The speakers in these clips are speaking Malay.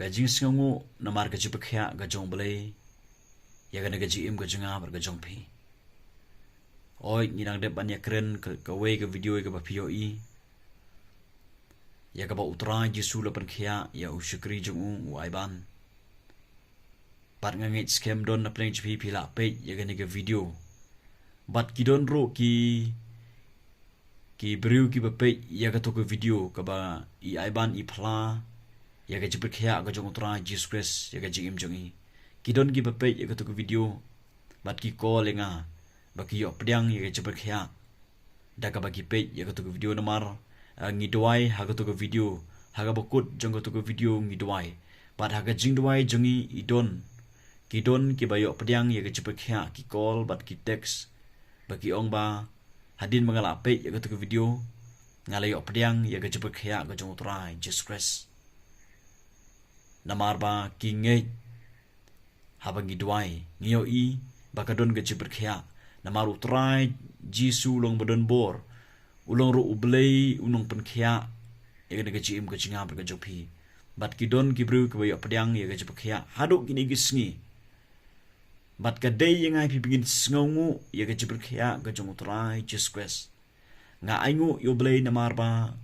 Gajing sengongu namar gaji bekhya gajong belai ya gana gaji im gajenga bar gajong pi. Oi nginang dep banyak keren ke way ke video ke bapio i ya ka ba utra jisu lapan khia ya usyukri jong u aiban. Bat ngangit scam don na pleng jpi pila pe ya gana ke video. Bat kidon ro ki beriu ki bape ya ka to ke video ka ba I aiban I pla ya ga jipet khia ga jong utra Jesus Christ ya ga jing im jong I kidon ki bape ya ka to ke video bat ki ko lenga ba ki yo pdiang ya ga jipet khia da ka ba ki pe ya ka to ke video namar ngidwai ha ka to ke video ha ga bokut jong ka to ke video ngidwai bat ha ga jing dwai jong I idon kidon ki ba yo pdiang ya ga jipet khia ki call bat ki text ba ki ong ba hadin mangala pe ya ka to ke video ngalayo pdiang ya ga jipet khia ga jong utra Jesus Christ namar ba ki ngej habang gidwai ngiyo I bakadon ga jipet khia namar utrai jisu long badon bor ulong ro ublei unong pen khia ya ga ga jim ga jinga ga jopi bat kidon ki bru ka yo pdiang ya ga jipet khia haduk kini gisngi bat ka day yang ai pi bingin sngongu ya ga jipet khia ga jong utrai Jesus Christ nga aingu yo blei namar ba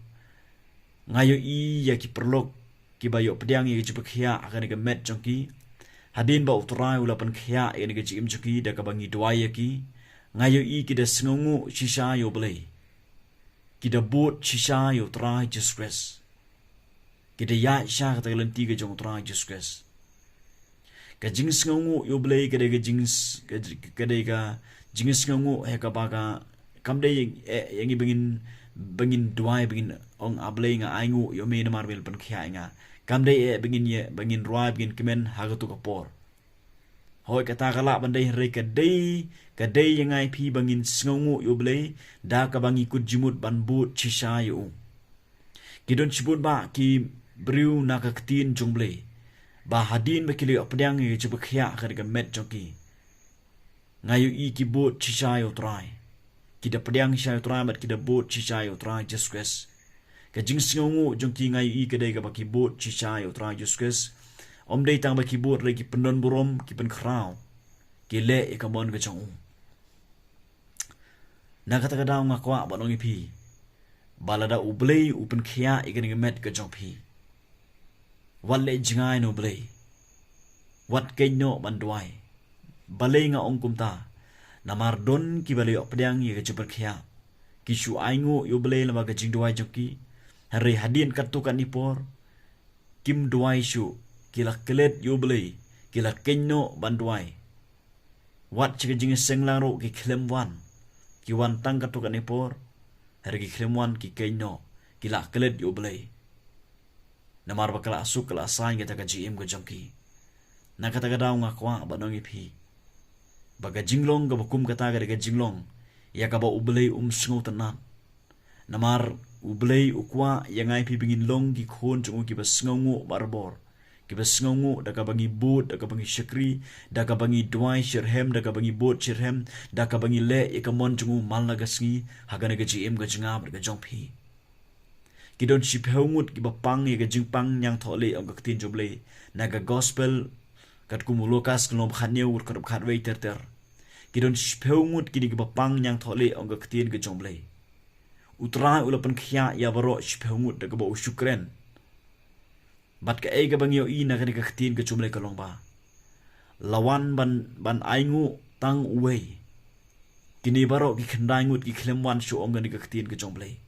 ngayo I ya ki perlok ki bayo pediang ye jipek khia akan ga met jongki hadin ba utrai ulapan khia ye ga jim jongki da ka bangi dwai ye ki ngayo I ki da sngongu shisha yo blei ki da bot shisha yo trai Jesus Christ ki da ya sha ka lenti ga jong trai Jesus Christ ka jing sngongu yo blei ka da ga jing ga jing sngongu he ka ba ga kam de yang I bengin dwai bengin ong ablei nga aingu yo me na marvel pen khia nga kam de bengin roi bengin kemen hagatu kapor hoi kata kala bandai re ka dei yang ai pi bengin sngongu yo blei da ka bangi kut jimut ban but chisha yo kidon chibut ba ki briu na ka ktin jong blei ba hadin ba kili opdang ye chibu khia ka ga met joki ngayu I ki but chisha yo trai kita pediang syai utrai mat kita bot cicai utrai Jesus Christ ka jing singongu jong ki ngai I kedai ka baki bot cicai utrai Jesus Christ om dei tang baki bot lagi pendon burom ki pen krau ki le e ka mon ka chong na kata kadau ngakwa banong I pi balada ublei upen khia I ka met ka jong pi walle jingai no blei wat kenyo bandwai balei nga ong kumta namar don ki bale opdang ye jipet khia ki shu aingu yo bale lama ga jing duai joki hari hadin katukan ipor kim duai shu kila kelet yo bale kila kenno banduai wat chike jing senglang ro ki klem wan ki wan tang katukan ipor hari ki klem wan ki kenno kila kelet yo bale namar bakala asuk kala asang ga ta jim ga joki na kata ga daw ngakwa banong ipi baga jinglong ga bakum kata ga jinglong ya ka ba ublei sngo tanan namar ublei ukwa yang ai pi bingin long gi khon chung ki ba sngongu barbor ki ba sngongu da ka bangi bot da ka bangi shakri da ka bangi dwai shirhem da ka bangi bot shirhem da ka bangi le ya ka mon chung mal na ga sngi haga ga ji em ga jinga bar ga jong pi ki don shi phungut ki ba pang ya ga jing pang nyang thole ong ga tin joble na ga gospel kat kumulokas klom khaneu ur kar khat wei ter kidon speungut kini ke bapang yang thole ong ga ktin ke jomble utra ulapan khia ya baro speungut da ga bo shukren bat ka e ga bangyo I na ga ktin ke jomble ka long ba lawan ban aingu tang uwei kini baro ki khandai ngut ki khlemwan shu ong ga ktin ke jomble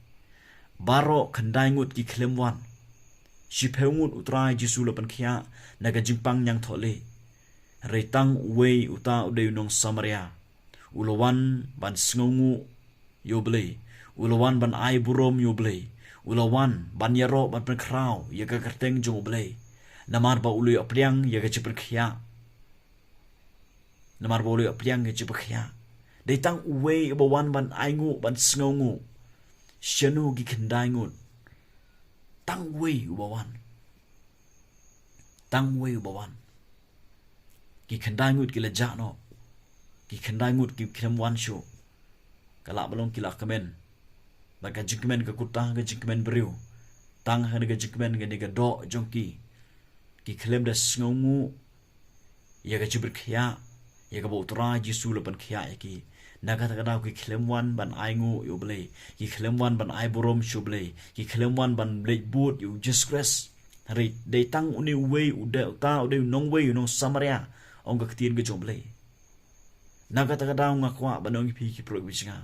baro khandai ngut ki khlemwan speungut utra jisu ulapan khia na ga jingpang yang thole retang uwei uta udei nong Samaria ulawan ban sngongu yoblei ulawan ban ai burom yoblei ulawan ban yaro ban pen krau ya ga kerteng jong oblei namar ba ului opdiang ya ga chipet khia namar ba ului opdiang ga chipet khia dei tang uwei ba wan ban aingu ban sngongu shenu gi khandai ngut tang uwei ba wan ki khandai ngut ki leja no ki khandai ngut ki khrem wan shu kala balong kila kemen baga jikmen ka kutang ga jikmen beriu tang ha ga jikmen ga do jongki ki klem da sngongu ya ga jibr khya ya ga botra jisu lapan khya ki naga ta ki klem wan ban aingu yu ble ki klem wan ban ai borom shu ble ki klem wan ban ble boot yu disgrace hari de tang uni we u de ta u de nong we yu nong samaria ong ga ktien ga jom ble naga ta ngakwa banong pi ki pro wisnga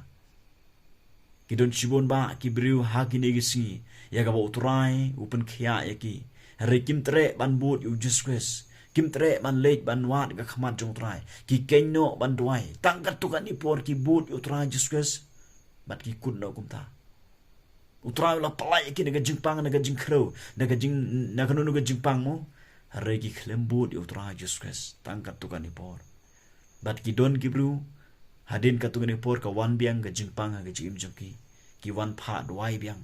ki don chibon ba ki briu ha ki negisi ya ga botrai upen khya ya ki hari kim tre ban boot yu disgrace kim tre ban lej ban wat ga khamat jong trai ki kenno ban duai tangkat tu kan ni por ki boot yu trai disgrace bat ki kun no kumta utrai la palai ki naga jingpang naga jingkro naga jing naga no naga jingpang mo hari ki klem boot yu trai disgrace tangkat tu kan ni por bat ki don ki bru hadin ka tu kan ni por ka wan biang ga jingpang ga jim jongki ki wan pha duai biang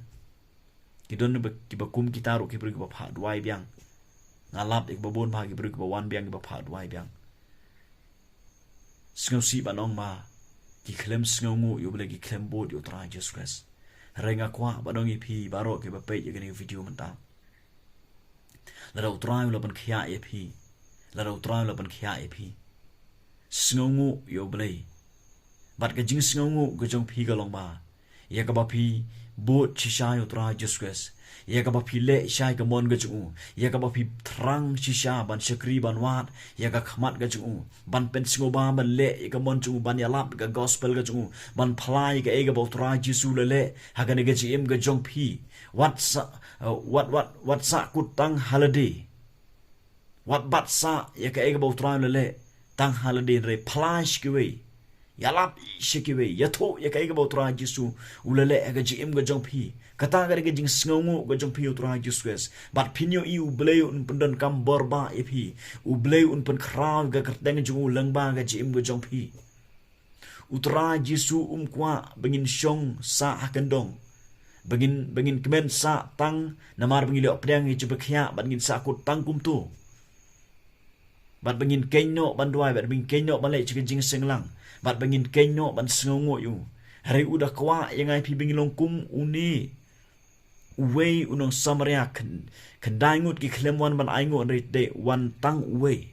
ki don ki bakum ki taru ki bru ki ba pha duai biang ngalap ik babon bagi beri kebawan biang ke bapak duai biang sengau si banong ma ki klem sengau ngu yu boleh ki klem bot yu tra Jesus Christ renga kwa banong ipi baro ke bapai ye gani video mentang la utra yu laban khia ipi la utra yu laban khia ipi sengau ngu yu boleh bat ke jing sengau ngu ke jong pi ga long ma ya ka ba pi bot chisha yu tra Jesus Christ ya ka ba pi le shai ka mon ga chu ya ka ba pi thrang shisha ban shakri ban wat ya ka khmat ga chu ban pen singo ba ban le ya ka mon chu ban ya lap ga gospel ga chu ban phlai ga e ga ba tra jisu le le ha ga ne ga ji em ga jong pi what sa kut tang holiday what bat sa ya ka e ga ba tra le tang holiday re phlash ki we yalap shikiwe yato ya kai ga botra jisu ulale ga ji em ga jong pi kata ga ga jing sngongu ga jong pi utra jiswes bat pinyo i u blei un pendan kam borba epi u blei un pen kraw ga kerteng jungu lengba ga ji em ga jong pi utra jisu kwa bengin shong sa hakendong bengin kemen sa tang namar bengin le opdang i jebekya bengin sa kut tang kumtu bat bengin kenyo banduai bat bengin kenyo balai jing senglang bat bengin kenyo ban sngongo yu hari udah kwa yang ai pi bengin longkum uni uwei unong samaria kendai ngut ki klemwan ban aingo re de wan tang uwei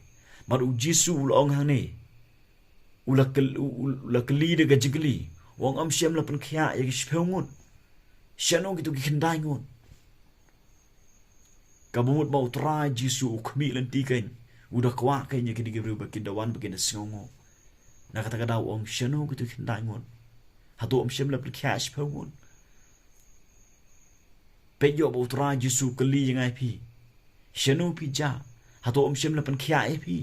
bat u jisu ulong hang ni ula keli de gajigli wong am siam la pen khia ya ki spheungut shanong ki tu ki kendai ngut kabumut bau tra jisu khmi lan ti kain udah kwa kain ya ki digibru bakin dawan bakin sngongo na kata kada om shano gitu kindai ngon hatu om shem la cash pe ngon pe yo bo tra jisu kali yang ai pi shano pi ja hatu om shem la pen khia ai pi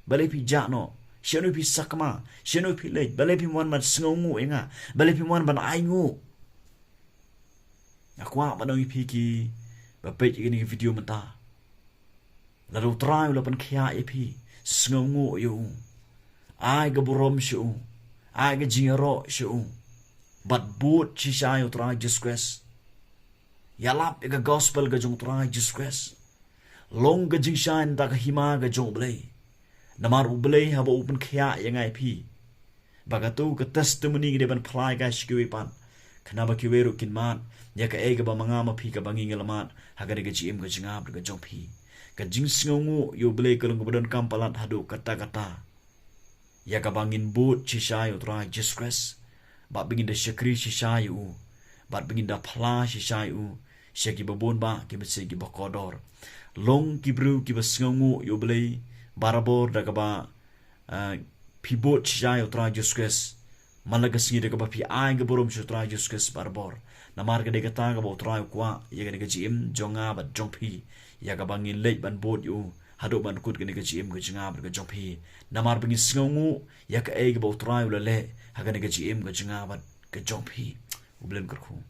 bale pi ja no shano pi sakma shano pi le bale pi mon man sngongu enga bale pi mon ban ai ngu akwa banong pi ki ba pe ni video menta la ro tra la pen khia ai pi sngongu yo ai ga burom shu ai ga jingero shu but boot chisha yu tra Jesus yalap ga gospel ga jong tra Jesus long ga jing shan da ga hima ga jong blei namar u blei ha ba open khya yang ai pi bagatu ka testimony ge ban phlai ga shkiwi pan khana ba kiweru kin man ya ka e ga ba manga ma pi ka bangi ngelamat ha ga ga jim ga jingap ga jong pi ka jing sngongu yu blei ka long bodon kampalat hadu kata ya ka bangin boot chishayu tra Jesus bat bingin da shakri shishayu bat bingin da phla shishayu shaki babon ba ki mese ki bakodor long ki bru ki basngongu yo blei barabor da ka ba pibot shishayu tra Jesus malagasngi da ka ba pi ai ga borom tra Jesus barabor namar ga de ka ta ga bo tra kwa ya ga ji im jonga bat jongpi ya ka bangin lej ban boot yu hado ban kut gani gaji em gaji ngab ga jompi namar bingin sngongu ya ka e ga bo trai ula le ha gani gaji em gaji ngab ga jompi ublen kurku